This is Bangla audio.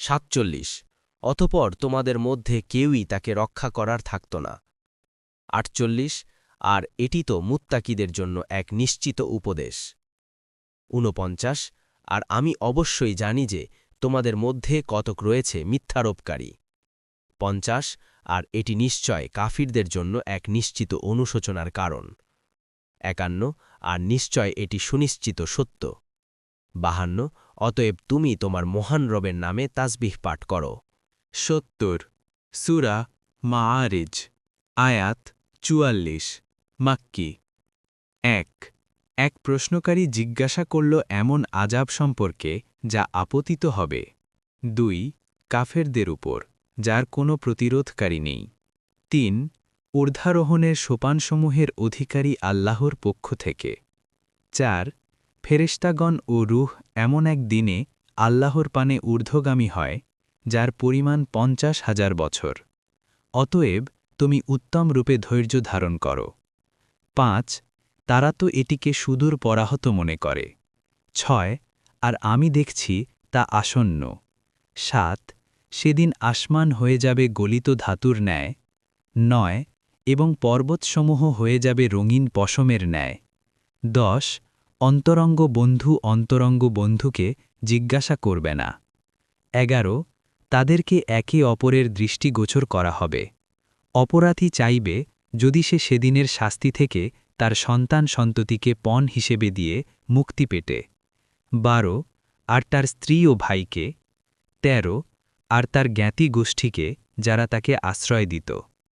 47 অতঃপর তোমাদের মধ্যে কেউই তাকে রক্ষা করার থাকত না। 48 আর এটি তো মুত্তাকিদের জন্য এক নিশ্চিত উপদেশ। 49 আর আমি অবশ্যই জানি যে তোমাদের মধ্যে কতক রয়েছে মিথ্যারোপকারী। 50 আর এটি নিশ্চয় কাফিরদের জন্য এক নিশ্চিত অনুশোচনার কারণ। 51 আর নিশ্চয় এটি সুনিশ্চিত সত্য। 52 অতএব তুমি তোমার মহান রবের নামে তাসবিহ পাঠ করো। 70 সূরা মাআরিজ আয়াত 44 মাক্কি। এক প্রশ্নকারী জিজ্ঞাসা করল এমন আযাব সম্পর্কে যা আপতিত হবে। 2 কাফেরদের উপর যার কোনো প্রতিরোধকারী নেই। 3 ঊর্ধ্বারোহণের সোপানসমূহের অধিকারী আল্লাহর পক্ষ থেকে। 4 ফেরেশতাগণ ও রূহ এমন এক দিনে আল্লাহর পানে ঊর্ধ্বগামী হয় যার পরিমাণ 50,000 বছর। অতএব তুমি উত্তম রূপে ধৈর্য ধারণ করো। 5 তারা তো এটিকে সুদূর পরাহত মনে করে। 6 আর আমি দেখছি তা আসন্ন। 7 সেদিন আসমান হয়ে যাবে গলিত ধাতুর ন্যায়। 9 এবং পর্বতসমূহ হয়ে যাবে রঙিন পশমের ন্যায়। 10 অন্তরঙ্গ বন্ধুকে জিজ্ঞাসা করবে না। 11 তাদেরকে একে অপরের দৃষ্টিগোচর করা হবে। অপরাধী চাইবে যদি সে সেদিনের শাস্তি থেকে তার সন্ততিকে পণ হিসেবে দিয়ে মুক্তি পেটে। 12 আর তার স্ত্রী ও ভাইকে। 13 আর তার জ্ঞাতি গোষ্ঠীকে যারা তাকে আশ্রয় দিত।